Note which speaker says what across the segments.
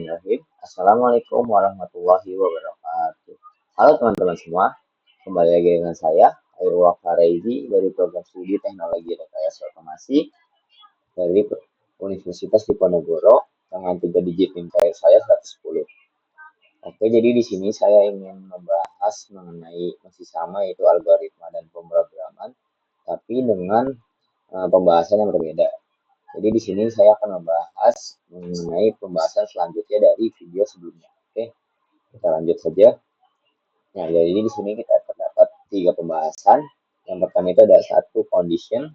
Speaker 1: Bismillahirrahmanirrahim. Assalamualaikum warahmatullahi wabarakatuh. Halo teman-teman semua, kembali lagi dengan saya, Hairul Fareizi dari program studi Teknologi Rekayasa Otomasi dari Universitas Diponegoro dengan 3 digit NIM saya 110. Oke, jadi di sini saya ingin membahas mengenai masih sama yaitu algoritma dan pemrograman, tapi dengan pembahasan yang berbeda. Jadi di sini saya akan membahas mengenai pembahasan selanjutnya dari video sebelumnya. Oke, kita lanjut saja. Nah, jadi di sini kita terdapat 3 pembahasan. Yang pertama itu ada 1 condition,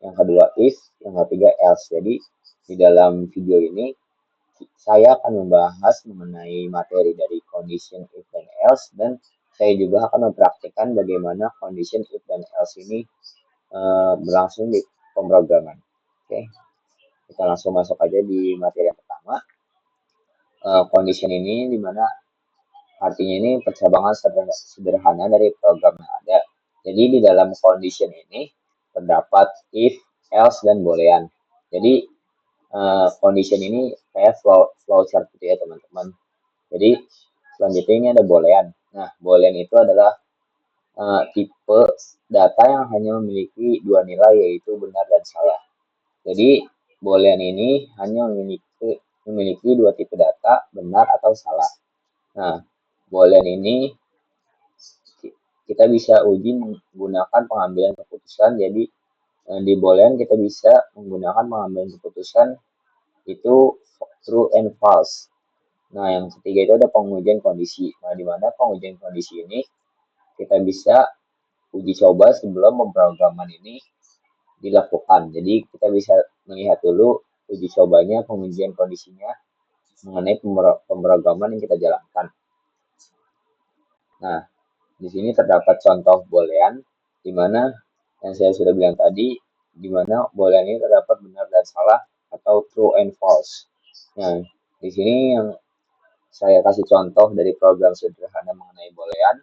Speaker 1: yang kedua if, yang ketiga else. Jadi di dalam video ini saya akan membahas mengenai materi dari condition if dan else, dan saya juga akan mempraktikkan bagaimana condition if dan else ini berlangsung di pemrograman. Oke. Kita langsung masuk aja di materi yang pertama. Condition ini dimana artinya ini percabangan sederhana dari program yang ada. Jadi di dalam condition ini terdapat if, else, dan boolean. Jadi condition ini kayak flowchart gitu ya teman-teman. Jadi selanjutnya ini ada boolean. Nah, boolean itu adalah tipe data yang hanya memiliki 2 nilai, yaitu benar dan salah. Jadi boolean ini hanya memiliki 2 tipe data, benar atau salah. Nah, boolean ini kita bisa uji menggunakan pengambilan keputusan. Jadi di boolean kita bisa menggunakan pengambilan keputusan itu true and false. Nah, yang ketiga itu ada pengujian kondisi. Nah, di mana pengujian kondisi ini kita bisa uji coba sebelum pemrograman ini dilakukan. Jadi kita bisa melihat dulu uji cobanya, pengujian kondisinya mengenai pemrograman yang kita jalankan. Nah, di sini terdapat contoh boolean, di mana yang saya sudah bilang tadi, di mana boolean ini terdapat benar dan salah atau true and false. Nah, di sini yang saya kasih contoh dari program sederhana mengenai boolean,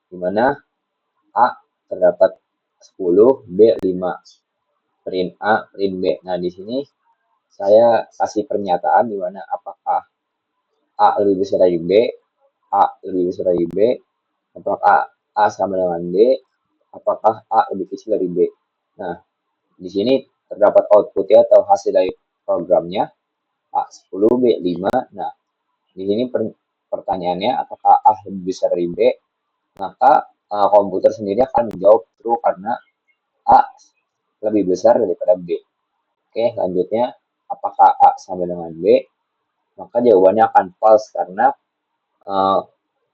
Speaker 1: di mana A terdapat 10, B 5. Print A, print B. Nah, di sini saya kasih pernyataan di mana apakah A lebih besar dari B, A lebih besar dari B, apakah A sama dengan B, apakah A lebih kecil dari B. Nah, di sini terdapat outputnya atau hasil dari programnya A 10, B 5. Nah, di sini pertanyaannya apakah A lebih besar dari B, maka komputer sendiri akan menjawab true karena A lebih besar daripada B. Oke, selanjutnya apakah A sama dengan B? Maka jawabannya akan false karena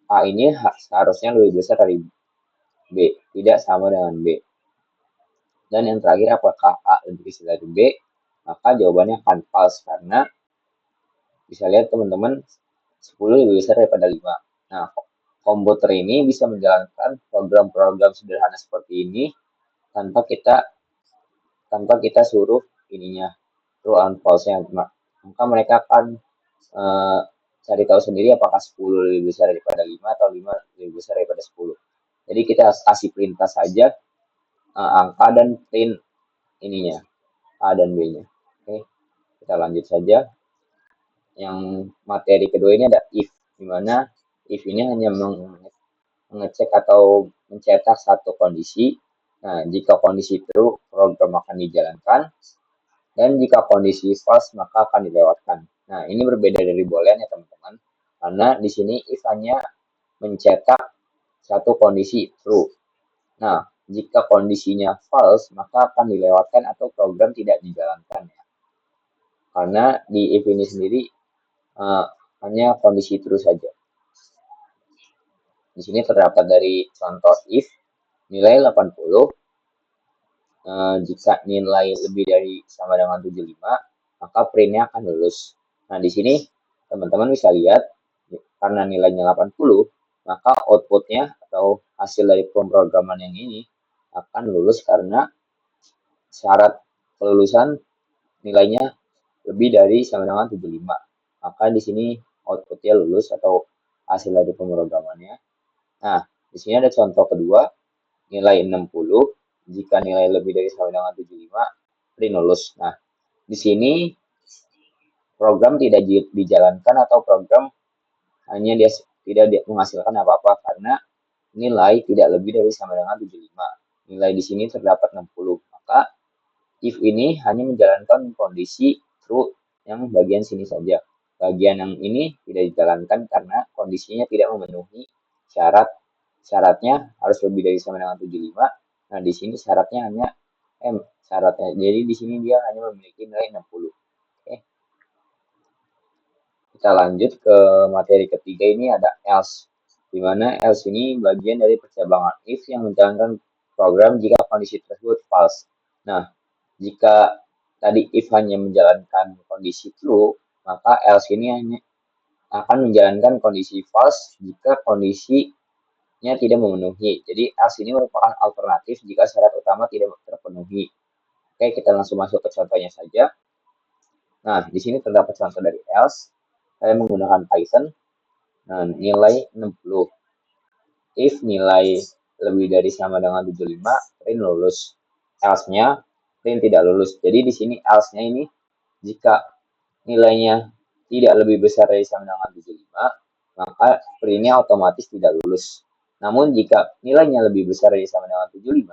Speaker 1: A ini seharusnya lebih besar dari B, tidak sama dengan B. Dan yang terakhir, apakah A lebih kecil dari B? Maka jawabannya akan false karena bisa lihat teman-teman 10 lebih besar daripada 5. Nah, komputer ini bisa menjalankan program-program sederhana seperti ini tanpa kita suruh ininya true and false-nya. Maka mereka akan cari tahu sendiri apakah 10 lebih besar daripada 5 atau 5 lebih besar daripada 10. Jadi kita kasih perintah saja angka dan print ininya A dan B-nya. Oke, kita lanjut saja. Yang materi kedua ini ada if, di mana if ini hanya mengecek atau mencetak satu kondisi. Nah, jika kondisi true, program akan dijalankan. Dan jika kondisi false, maka akan dilewatkan. Nah, ini berbeda dari boolean ya teman-teman. Karena di sini if hanya mencetak satu kondisi true. Nah, jika kondisinya false, maka akan dilewatkan atau program tidak dijalankan. Ya. Karena di if ini sendiri hanya kondisi true saja. Di sini terdapat dari contoh if nilai 80. Jika nilai lebih dari sama dengan 75, maka printnya akan lulus. Nah, di sini teman-teman bisa lihat, karena nilainya 80, maka outputnya atau hasil dari pemrograman yang ini akan lulus karena syarat kelulusan nilainya lebih dari sama dengan 75. Maka di sini outputnya lulus atau hasil dari pemrogramannya. Nah, di sini ada contoh kedua, nilai 60. Jika nilai lebih dari sama dengan 75, print lulus. Nah, di sini program tidak dijalankan atau program hanya dia tidak menghasilkan apa-apa karena nilai tidak lebih dari sama dengan 75. Nilai di sini terdapat 60. Maka if ini hanya menjalankan kondisi true yang bagian sini saja. Bagian yang ini tidak dijalankan karena kondisinya tidak memenuhi syaratnya harus lebih dari sama dengan 75. Nah, di sini syaratnya hanya syaratnya. Jadi di sini dia hanya memiliki nilai 60. Oke. Kita lanjut ke materi ketiga, ini ada else. Di mana else ini bagian dari percabangan if yang menjalankan program jika kondisi tersebut false. Nah, jika tadi if hanya menjalankan kondisi true, maka else ini hanya akan menjalankan kondisi false jika kondisinya tidak memenuhi. Jadi else ini merupakan alternatif jika syarat utama tidak terpenuhi. Oke, kita langsung masuk ke contohnya saja. Nah, di sini terdapat contoh dari else. Saya menggunakan Python. Nah, nilai 60. If nilai lebih dari sama dengan 75, print lulus. Else-nya print tidak lulus. Jadi di sini else-nya ini jika nilainya tidak lebih besar dari sama dengan 75, maka print-nya otomatis tidak lulus. Namun jika nilainya lebih besar dari sama dengan 75,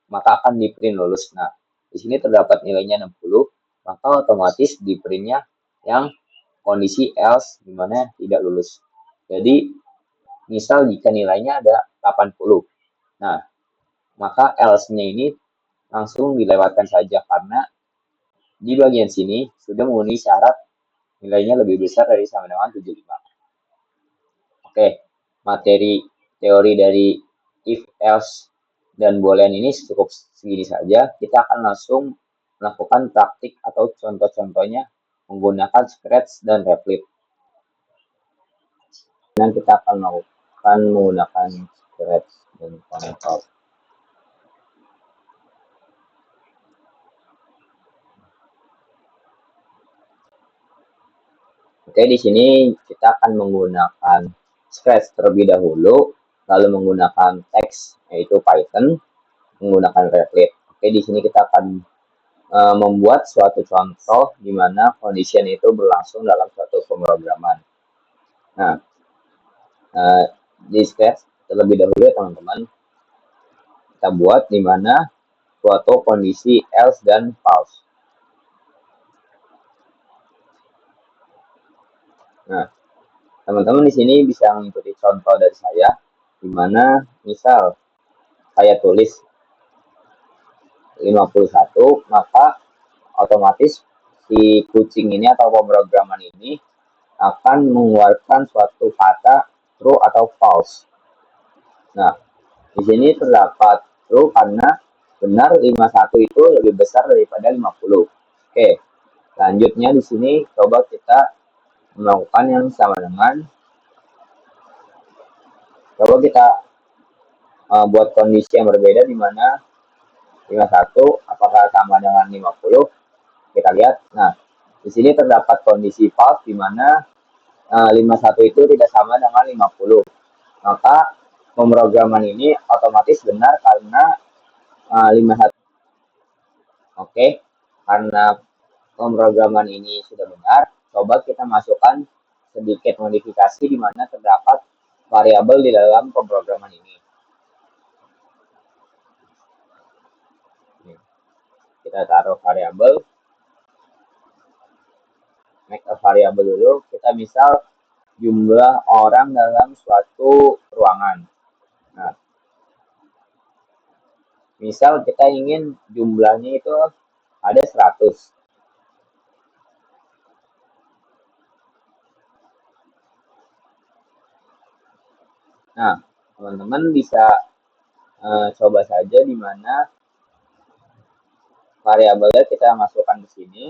Speaker 1: maka akan di print lulus. Nah, di sini terdapat nilainya 60, maka otomatis di print-nya yang kondisi else di mana tidak lulus. Jadi misal jika nilainya ada 80. Nah, maka else-nya ini langsung dilewatkan saja karena di bagian sini sudah memenuhi syarat nilainya lebih besar dari sama dengan 75. Oke, materi teori dari if, else, dan boolean ini cukup segini saja. Kita akan langsung melakukan praktik atau contoh-contohnya menggunakan Scratch dan Replit. Dan kita akan melakukan menggunakan Scratch dan Console. Oke, di sini kita akan menggunakan Scratch terlebih dahulu, lalu menggunakan teks yaitu Python, menggunakan Replit. Oke, di sini kita akan membuat suatu contoh di mana condition itu berlangsung dalam suatu pemrograman. Nah, di Scratch terlebih dahulu ya teman-teman, kita buat di mana suatu kondisi else dan false. Nah, teman-teman di sini bisa mengikuti contoh dari saya, di mana misal saya tulis 51, maka otomatis si kucing ini atau pemrograman ini akan mengeluarkan suatu kata true atau false. Nah, di sini terdapat true karena benar 51 itu lebih besar daripada 50. Oke, lanjutnya di sini coba kita melakukan yang sama dengan coba kita buat kondisi yang berbeda di mana 51 apakah sama dengan 50. Kita lihat. Nah, di sini terdapat kondisi false di mana 51 itu tidak sama dengan 50. Maka pemrograman ini otomatis benar karena 51. Oke, karena pemrograman ini sudah benar, coba kita masukkan sedikit modifikasi di mana terdapat variabel di dalam pemrograman ini. Kita taruh variabel, make a variable dulu. Kita misal jumlah orang dalam suatu ruangan. Nah, misal kita ingin jumlahnya itu ada 100. Nah, teman-teman bisa coba saja di mana variabelnya kita masukkan ke sini.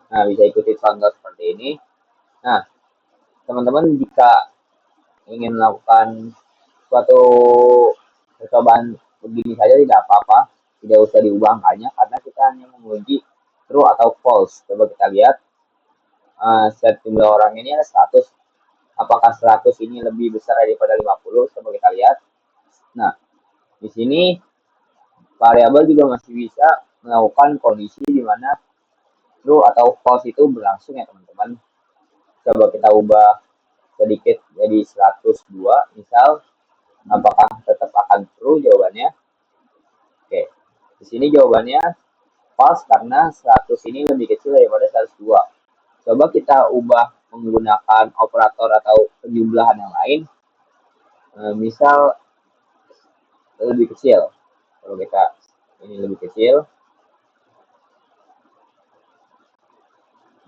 Speaker 1: Nah, bisa ikuti contoh seperti ini. Nah, teman-teman jika ingin melakukan suatu percobaan begini saja tidak apa-apa, tidak usah diubah angkanya karena kita hanya menguji true atau false. Coba kita lihat, set jumlah orang ini ada 100. Apakah 100 ini lebih besar daripada 50? Coba kita lihat. Nah, di sini variabel juga masih bisa melakukan kondisi di mana true atau false itu berlangsung ya teman-teman. Coba kita ubah sedikit jadi 102, misal, apakah tetap akan true jawabannya? Oke, di sini jawabannya false karena 100 ini lebih kecil daripada 102. Coba kita ubah menggunakan operator atau penjumlahan yang lain, misal lebih kecil. Kalau kita ini lebih kecil,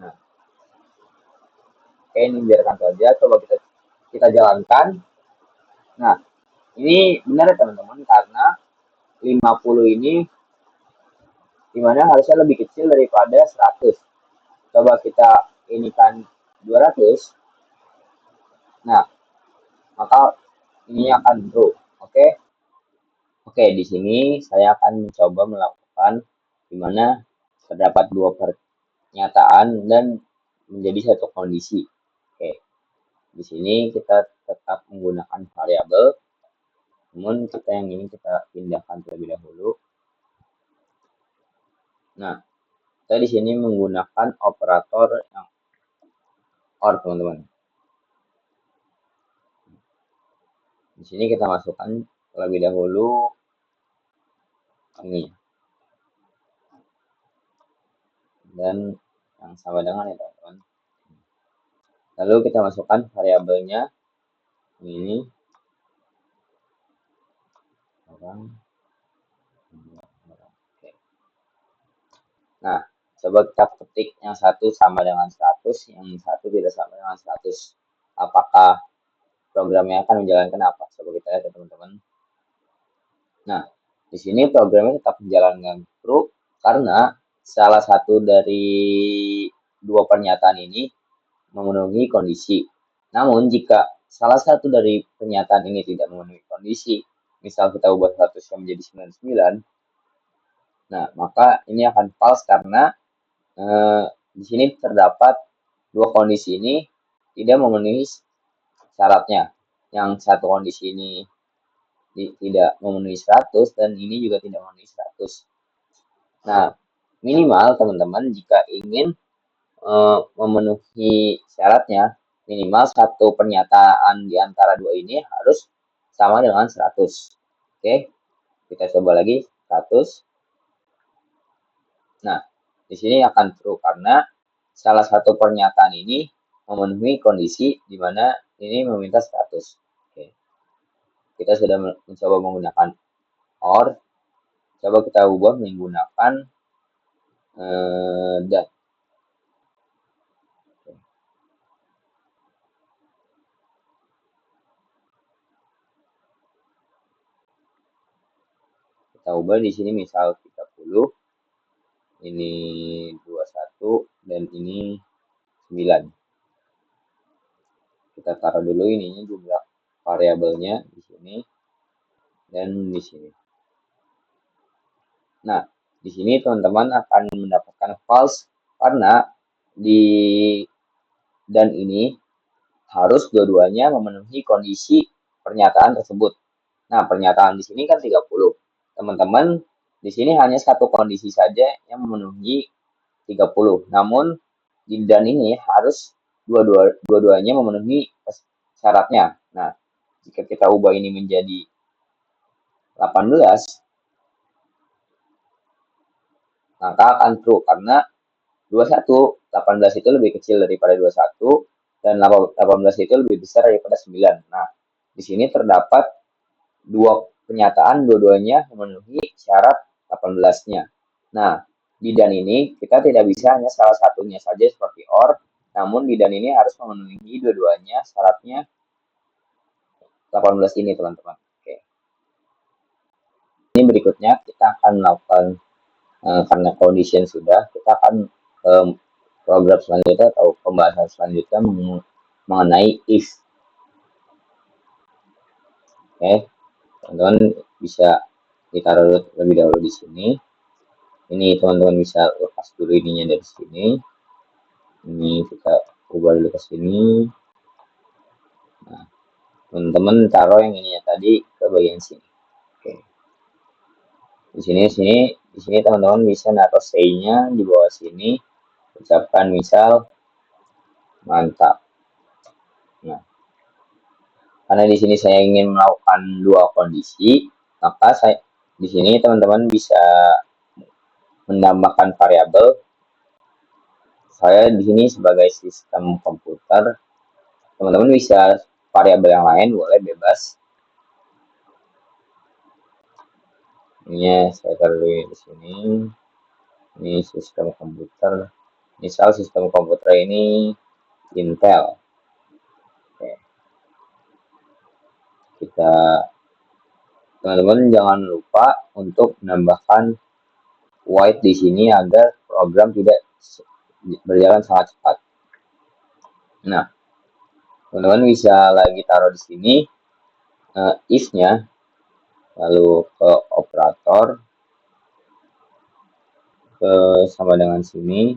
Speaker 1: nah, oke, ini biarkan saja. Coba kita jalankan. Nah, ini benar ya teman-teman, karena 50 ini dimana harusnya lebih kecil daripada 100. Coba kita ini kan 200. Nah, maka ini akan true. Oke. Oke, di sini saya akan mencoba melakukan dimana terdapat dua pernyataan dan menjadi satu kondisi. Oke. Di sini kita tetap menggunakan variabel, namun kita yang ini kita pindahkan terlebih dahulu. Nah, kita di sini menggunakan operator yang OR, teman-teman. Di sini kita masukkan terlebih dahulu ini dan yang sama dengan ya teman-teman. Lalu kita masukkan variabelnya ini orang. Oke. Nah, coba kita ketik yang satu sama dengan 100, yang satu tidak sama dengan 100. Apakah programnya akan menjalankan apa? Coba kita lihat ya teman-teman. Nah, di sini programnya tetap menjalankan true karena salah satu dari dua pernyataan ini memenuhi kondisi. Namun jika salah satu dari pernyataan ini tidak memenuhi kondisi, misal kita ubah 100 menjadi 99, nah maka ini akan false karena di sini terdapat dua kondisi ini tidak memenuhi syaratnya. Yang satu kondisi ini tidak memenuhi 100 dan ini juga tidak memenuhi 100. Nah, minimal teman-teman jika ingin memenuhi syaratnya, minimal satu pernyataan di antara dua ini harus sama dengan 100. Oke, kita coba lagi 100. Nah, di sini akan true karena salah satu pernyataan ini memenuhi kondisi di mana ini meminta 100. Oke. Kita sudah mencoba menggunakan OR. Coba kita ubah menggunakan dan. Kita ubah di sini misal 30, ini 21 dan ini 9. Kita taruh dulu ininya jumlah variabelnya di sini dan di sini. Nah, di sini teman-teman akan mendapatkan false karena di dan ini harus dua-duanya memenuhi kondisi pernyataan tersebut. Nah, pernyataan di sini kan 30. Teman-teman, di sini hanya satu kondisi saja yang memenuhi 30. Namun di dan ini harus dua-duanya memenuhi syaratnya. Nah, jika kita ubah ini menjadi 18, maka akan true karena 21, 18 itu lebih kecil daripada 21 dan 18 itu lebih besar daripada 9. Nah, di sini terdapat dua pernyataan, dua-duanya memenuhi syarat 18-nya. Nah, di dan ini kita tidak bisa hanya salah satunya saja seperti OR, namun di dan ini harus memenuhi dua-duanya syaratnya 18 ini teman-teman. Oke. Ini berikutnya kita akan melakukan karena condition sudah, kita akan program selanjutnya atau pembahasan selanjutnya mengenai if. Oke, teman-teman bisa ditaruh lebih dahulu di sini. Ini teman-teman bisa lepas dulu ininya dari sini. Ini kita ubah dulu ke sini. Nah, teman-teman taruh yang ininya tadi ke bagian sini. Oke. Di sini teman-teman bisa naruh say-nya di bawah sini. Ucapkan misal mantap. Nah, karena di sini saya ingin melakukan dua kondisi, maka di sini teman-teman bisa menambahkan variabel. Saya di sini sebagai sistem komputer, teman-teman bisa variabel yang lain boleh bebas. Ini saya taruh di sini. Ini sistem komputer. Misal sistem komputer ini Intel. Oke. Teman-teman jangan lupa untuk menambahkan white di sini agar program tidak berjalan sangat cepat. Nah, teman-teman bisa lagi taruh di sini if-nya, lalu ke operator, ke sama dengan sini.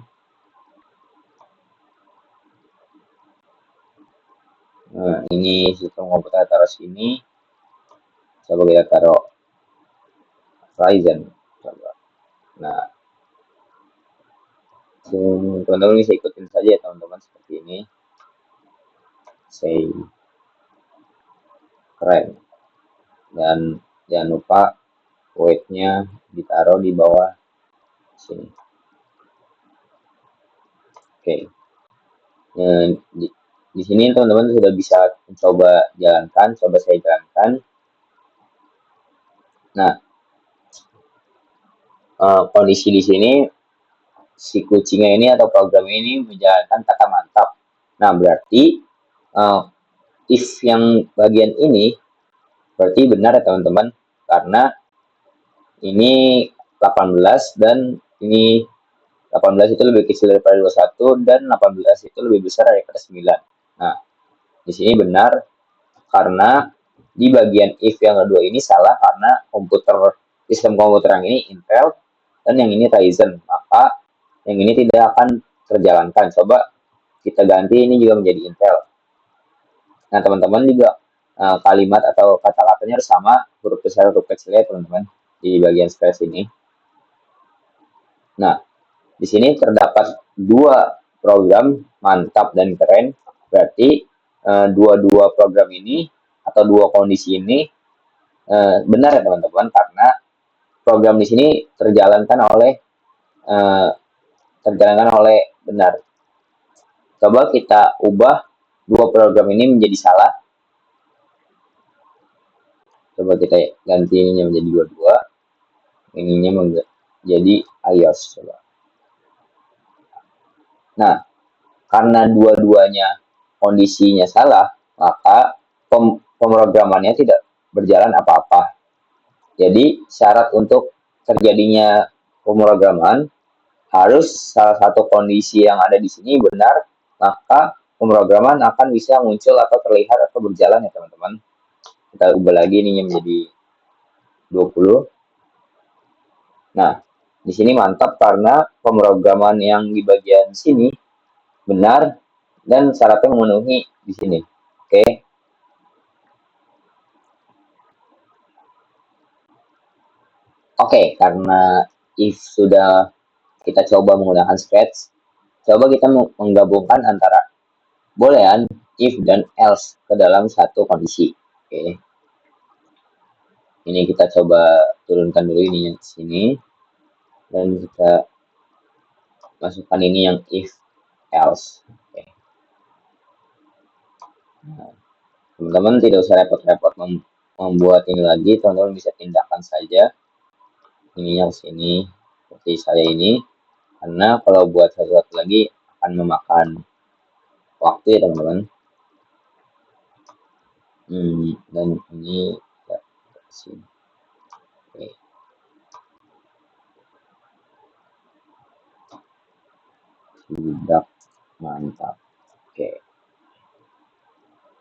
Speaker 1: Nah, ini sistem komputer taruh sini. Coba kita taruh Ryzen. Nah, teman-teman bisa ikutin saja ya teman-teman seperti ini. Say keren. Dan jangan lupa weight-nya ditaruh di bawah sini. Oke. Di sini teman-teman sudah bisa coba jalankan, coba saya jalankan. Nah, kondisi di sini si kucingnya ini atau program ini menjalankan kata mantap. Nah, berarti if yang bagian ini berarti benar ya teman-teman, karena ini 18 dan ini 18 itu lebih kecil daripada 21 dan 18 itu lebih besar daripada 9. Nah, di sini benar karena di bagian if yang kedua ini salah karena sistem komputer yang ini Intel dan yang ini Ryzen, maka yang ini tidak akan terjalankan. Coba kita ganti ini juga menjadi Intel. Nah, teman-teman juga kalimat atau kata-katanya harus sama, huruf besar huruf kecilnya teman-teman di bagian space ini. Nah, di sini terdapat dua program mantap dan keren, berarti dua-dua program ini atau dua kondisi ini benar ya teman-teman, karena program di sini terjalankan oleh benar. Coba kita ubah dua program ini menjadi salah. Coba kita ganti ininya menjadi dua-dua, ininya menjadi iOS. Coba. Nah, karena dua-duanya kondisinya salah, maka pemrogramannya tidak berjalan apa-apa. Jadi syarat untuk terjadinya pemrograman harus salah satu kondisi yang ada di sini benar, maka pemrograman akan bisa muncul atau terlihat atau berjalan ya teman-teman. Kita ubah lagi ininya menjadi 20. Nah, di sini mantap karena pemrograman yang di bagian sini benar dan syaratnya memenuhi di sini. Oke. Oke, karena if sudah kita coba menggunakan Scratch, coba kita menggabungkan antara boolean, if, dan else ke dalam satu kondisi. Oke. Ini kita coba turunkan dulu ini di sini. Dan kita masukkan ini yang if, else. Oke. Nah, teman-teman tidak usah repot-repot membuat ini lagi, teman-teman bisa tindakan saja. Ininya ke sini, seperti saya ini. Karena kalau buat sesuatu lagi akan memakan waktu ya teman-teman. Dan ini ya, sini. Oke. Sudah mantap. Oke.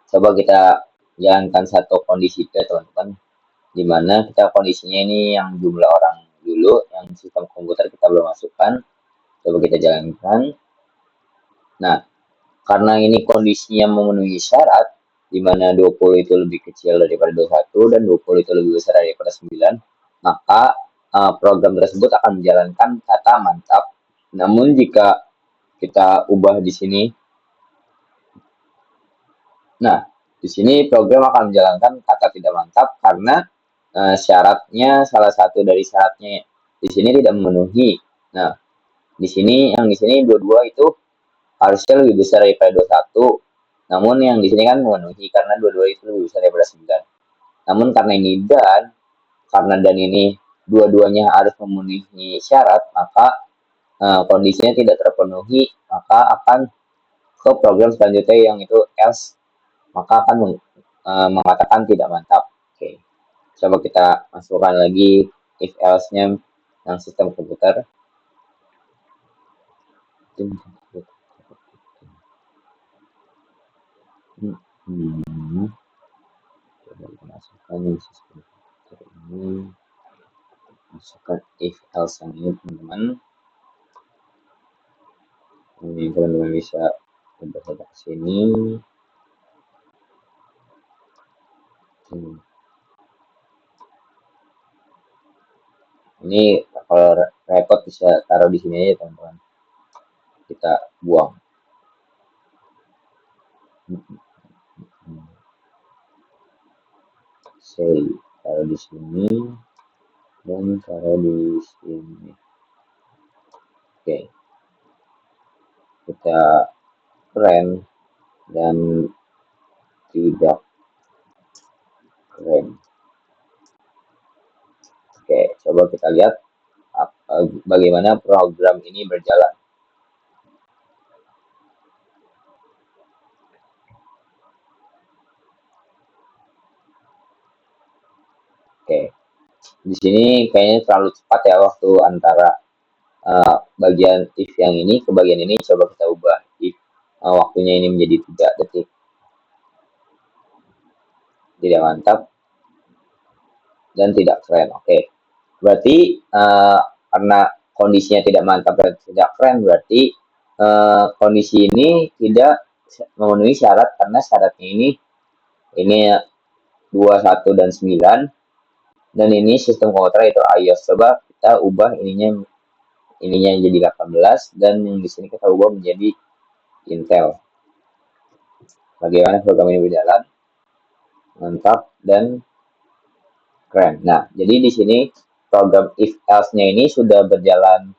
Speaker 1: Coba kita jalankan satu kondisi ya teman-teman. Dimana kita kondisinya ini yang jumlah orang dulu. dulu, yang sistem komputer kita belum masukkan. Coba kita jalankan. Nah, karena ini kondisinya memenuhi syarat, di mana 20 itu lebih kecil daripada 21 dan 20 itu lebih besar daripada 9, maka program tersebut akan menjalankan kata mantap. Namun jika kita ubah di sini, nah di sini program akan menjalankan kata tidak mantap karena syaratnya, salah satu dari syaratnya di sini tidak memenuhi. Nah, di sini yang di sini 22 itu harusnya lebih besar daripada 21, namun yang di sini kan memenuhi karena 22 itu lebih besar daripada 9. Namun karena ini karena dan ini dua-duanya harus memenuhi syarat, maka kondisinya tidak terpenuhi, maka akan ke program selanjutnya yang itu else, maka akan mengatakan tidak mantap. Oke, coba kita masukkan lagi if else-nya yang sistem komputer. Coba kita masukkan yang sistem komputer ini, masukkan if else yang ini teman-teman. Ini teman-teman bisa coba ke sini. Ini kalau repot bisa taruh di sini aja teman-teman, kita buang. Say taruh di sini dan taruh di sini. Oke, kita keren dan tidak keren. Oke, coba kita lihat bagaimana program ini berjalan. Oke, di sini kayaknya terlalu cepat ya waktu antara bagian if yang ini ke bagian ini. Coba kita ubah if waktunya ini menjadi 3 detik. Tidak mantap dan tidak keren. Oke, berarti karena kondisinya tidak mantap dan tidak keren, berarti kondisi ini tidak memenuhi syarat karena syaratnya ini 21 dan 9, dan ini sistem komputer itu iOS. Coba kita ubah ininya jadi 18 dan yang di sini kita ubah menjadi Intel. Bagaimana program ini berjalan? Mantap dan keren. Nah, jadi di sini program if else-nya ini sudah berjalan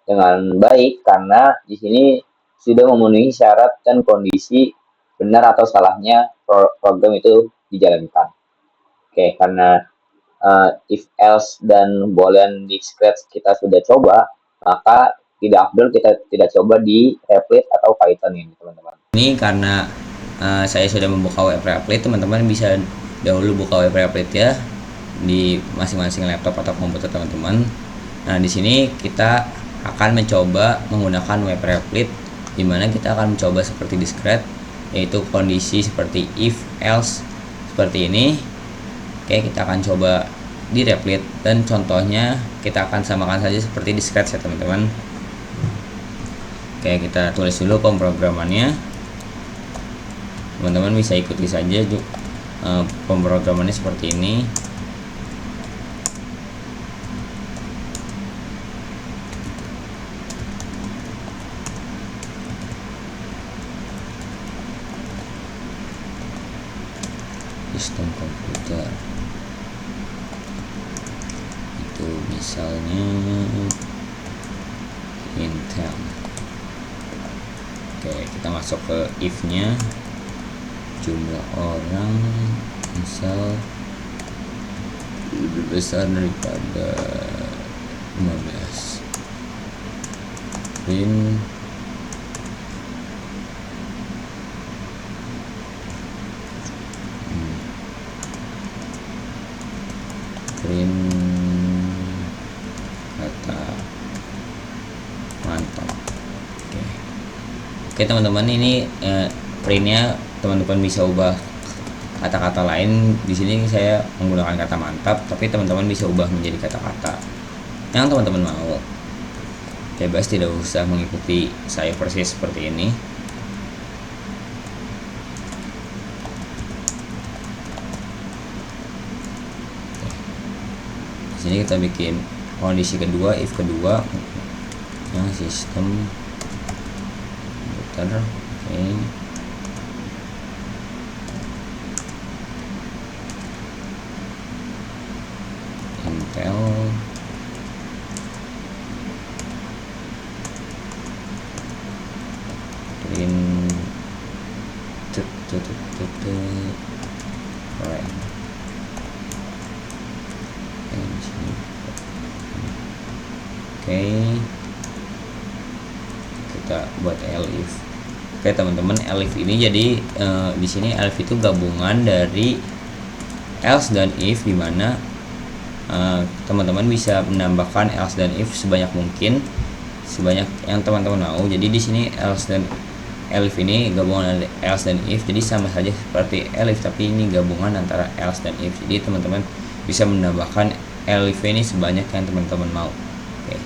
Speaker 1: dengan baik karena di sini sudah memenuhi syarat dan kondisi benar atau salahnya program itu dijalankan. Oke, karena if else dan boolean discrete kita sudah coba, maka tidak afdol kita tidak coba di Replit atau Python ini teman-teman.
Speaker 2: Ini karena saya sudah membuka web Replit, teman-teman bisa dahulu buka web Replit ya di masing-masing laptop atau komputer teman-teman. Nah, di sini kita akan mencoba menggunakan web Replit, di mana kita akan mencoba seperti discrete, yaitu kondisi seperti if else seperti ini. Oke, kita akan coba di Replit dan contohnya kita akan samakan saja seperti discrete ya teman-teman. Oke, kita tulis dulu pemrogramannya. Teman-teman bisa ikuti saja pemrogramannya seperti ini. Sistem komputer itu misalnya Intel. Oke, kita masuk ke if nya, jumlah orang misal lebih besar daripada 15, print kata mantap. Oke teman-teman, ini printnya teman-teman bisa ubah kata-kata lain. Di sini saya menggunakan kata mantap, tapi teman-teman bisa ubah menjadi kata-kata. yang teman-teman mau. Bebas, tidak usah mengikuti saya persis seperti ini. Di sini kita bikin kondisi kedua, if kedua, yang sistem komputer. Oke. Intel right. Oke, kita buat elif. Oke teman-teman, elif ini jadi di sini elif itu gabungan dari else dan if, dimana teman-teman bisa menambahkan else dan if sebanyak mungkin, sebanyak yang teman-teman mau. Jadi di sini else dan elif ini gabungan dari else dan if, jadi sama saja seperti elif, tapi ini gabungan antara else dan if. Jadi teman-teman bisa menambahkan elif ini sebanyak yang teman-teman mau. Oke.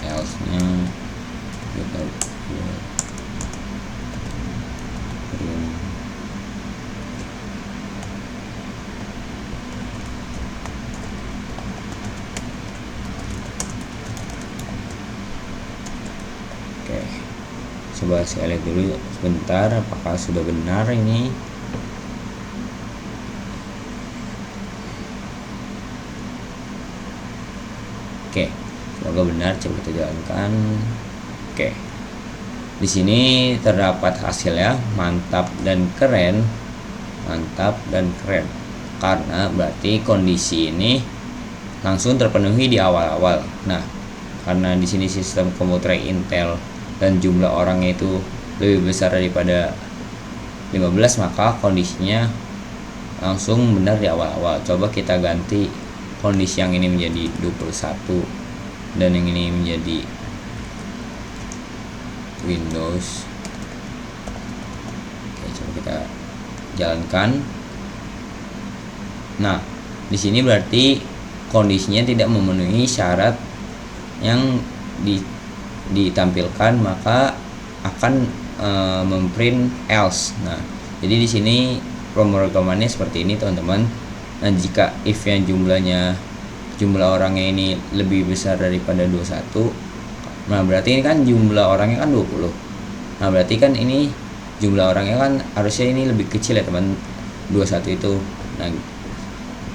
Speaker 2: Else-nya kita buat oke, coba saya lihat dulu sebentar apakah sudah benar ini. Oke, semoga benar, coba kita jalankan. Oke, di sini terdapat hasilnya mantap dan keren, mantap dan keren, karena berarti kondisi ini langsung terpenuhi di awal-awal. Nah, karena di sini sistem komputer Intel dan jumlah orangnya itu lebih besar daripada 15, maka kondisinya langsung benar di awal-awal. Coba kita ganti kondisi yang ini menjadi 21 dan yang ini menjadi Windows. Oke, coba kita jalankan. Nah, di sini berarti kondisinya tidak memenuhi syarat yang ditampilkan, maka akan memprint else. Nah, jadi di sini pemrogramannya seperti ini teman-teman. Nah, jika if yang jumlah orangnya ini lebih besar daripada 21, nah berarti ini kan jumlah orangnya kan 20. Nah, berarti kan ini jumlah orangnya kan harusnya ini lebih kecil ya teman, 21 itu. Nah,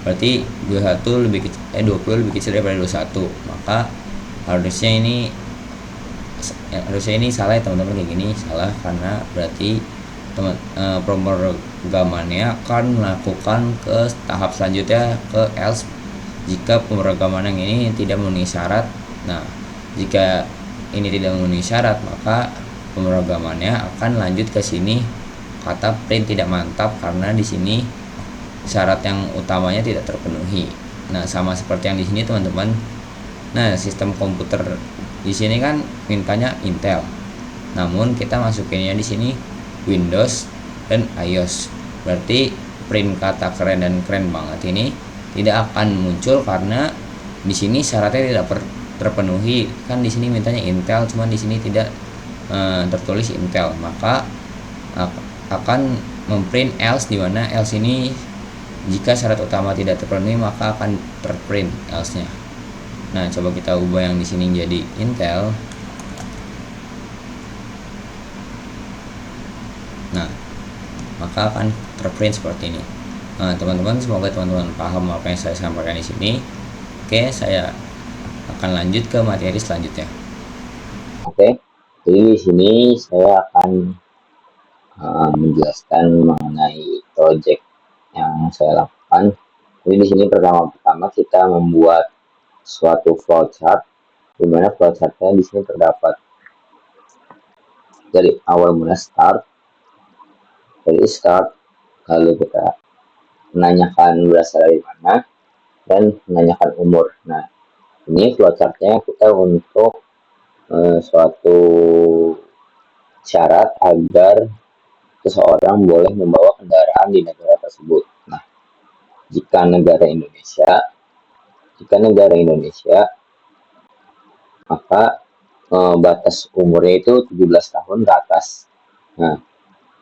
Speaker 2: berarti 21 lebih kecil, 20 lebih kecil daripada 21, maka harusnya ini salah ya teman-teman, kayak gini salah, karena berarti pemrogramannya akan melakukan ke tahap selanjutnya, ke else, jika pemrograman yang ini tidak memenuhi syarat. Nah, jika ini tidak memenuhi syarat, maka pemrogramannya akan lanjut ke sini, kata print tidak mantap, karena di sini syarat yang utamanya tidak terpenuhi. Nah, sama seperti yang di sini teman-teman. Nah, sistem komputer di sini kan mintanya Intel, namun kita masukinnya di sini Windows dan iOS. Berarti print kata keren dan keren banget ini tidak akan muncul, karena di sini syaratnya tidak terpenuhi. Kan di sini mintanya Intel, cuman di sini tidak tertulis Intel, maka akan memprint else, di mana else ini jika syarat utama tidak terpenuhi maka akan terprint else-nya. Nah, coba kita ubah yang di sini jadi Intel. Nah, maka akan terprint seperti ini. Nah, teman-teman, semoga teman-teman paham apa yang saya sampaikan di sini. Oke, saya akan lanjut ke materi selanjutnya.
Speaker 1: Oke, jadi di sini saya akan menjelaskan mengenai project yang saya lakukan. Jadi di sini pertama kita membuat suatu flowchart, di mana flowchartnya di sini terdapat dari awal mula start, lalu kita menanyakan berasal dari mana, dan menanyakan umur. Nah, ini flowchartnya kita untuk suatu syarat agar seseorang boleh membawa kendaraan di negara tersebut. Nah, jika negara Indonesia, maka batas umurnya itu 17 tahun ke atas. Nah,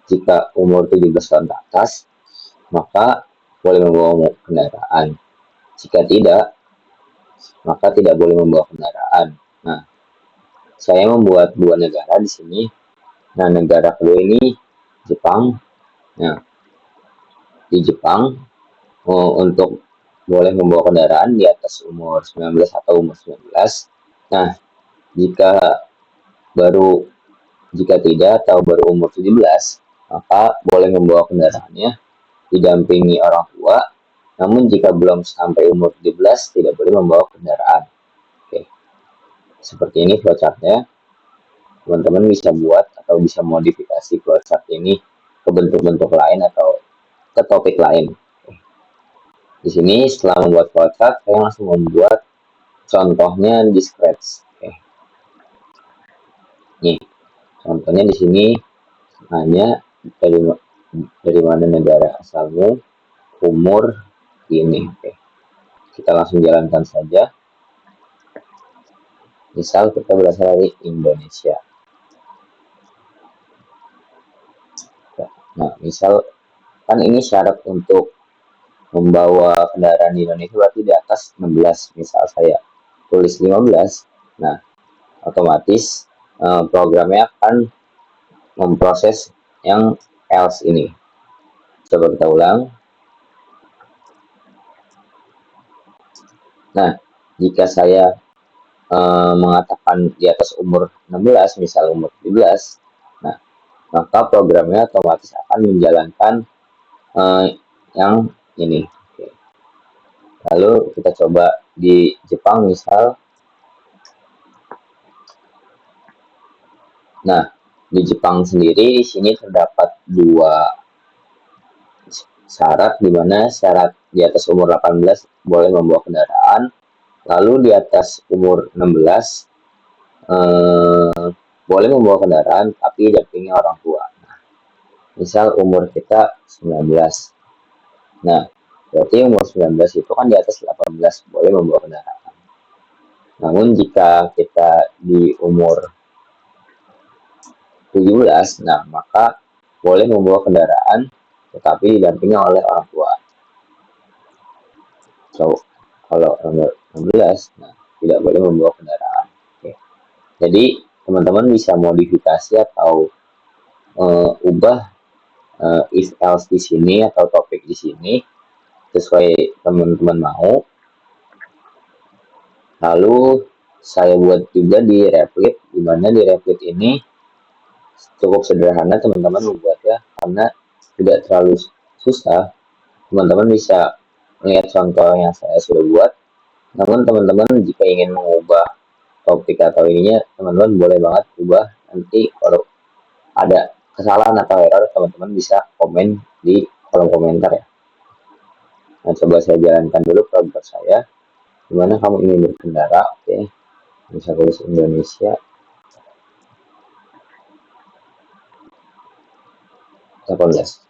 Speaker 1: jika umur 17 tahun ke atas, maka boleh membawa kendaraan. Jika tidak, maka tidak boleh membawa kendaraan. Nah, saya membuat dua negara di sini. Nah, negara kedua ini Jepang. Nah, di Jepang untuk boleh membawa kendaraan di atas umur 19 atau umur 19. Nah, jika tidak atau baru umur 17, maka boleh membawa kendaraannya didampingi orang tua. Namun jika belum sampai umur 17, tidak boleh membawa kendaraan. Oke. Seperti ini flowchartnya. Teman-teman bisa buat atau bisa modifikasi flowchart ini ke bentuk-bentuk lain atau ke topik lain. Di sini setelah membuat flowchart, saya langsung membuat contohnya di Scratch. Nih, contohnya di sini hanya dari mana negara asalmu, umur ini. Kita langsung jalankan saja. Misal kita berasal dari Indonesia. Nah, misal kan ini syarat untuk membawa kendaraan di Indonesia berarti di atas 16. Misal saya tulis 15. Nah, otomatis programnya akan memproses yang else ini. Coba kita ulang. Nah, jika saya mengatakan di atas umur 16, misal umur 17, nah, maka programnya otomatis akan menjalankan yang ini. Lalu kita coba di Jepang misal. Nah, di Jepang sendiri di sini terdapat dua syarat, di mana syarat di atas umur 18 boleh membawa kendaraan, lalu di atas umur 16 boleh membawa kendaraan tapi didampingi orang tua. Nah, misal umur kita 19. Nah, berarti umur 19 itu kan di atas 18 boleh membawa kendaraan. Namun jika kita di umur 17, nah maka boleh membawa kendaraan tetapi didampingi oleh orang tua. So, kalau umur 16, nah tidak boleh membawa kendaraan. Oke. Jadi teman-teman bisa modifikasi atau ubah if else di sini atau topik di sini sesuai teman-teman mau. Lalu saya buat juga di Replit, di mana di Replit ini cukup sederhana teman-teman membuatnya karena tidak terlalu susah. Teman-teman bisa melihat contoh yang saya sudah buat. Namun teman-teman jika ingin mengubah topik atau ininya, teman-teman boleh banget ubah. Nanti kalau ada kesalahan atau error, teman-teman bisa komen di kolom komentar ya. Nah, coba saya jalankan dulu program saya. Dimana kamu ingin berkendara, oke. Bisa tulis Indonesia. 18.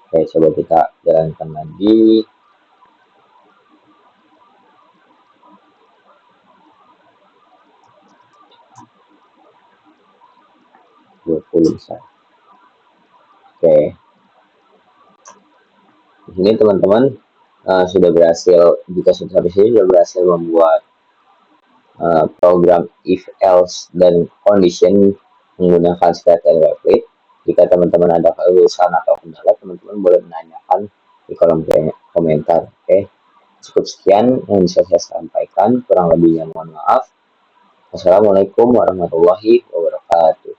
Speaker 1: Oke, coba kita jalankan lagi. Bisa. Oke. Di sini teman-teman sudah berhasil, jika sampai sini sudah berhasil membuat program if else dan condition menggunakan Scratch and Replit. Jika teman-teman ada kelulusan atau kendala, teman-teman boleh menanyakan di kolom komentar. Oke. Cukup sekian yang bisa saya sampaikan, kurang lebihnya mohon maaf. Wassalamualaikum warahmatullahi wabarakatuh.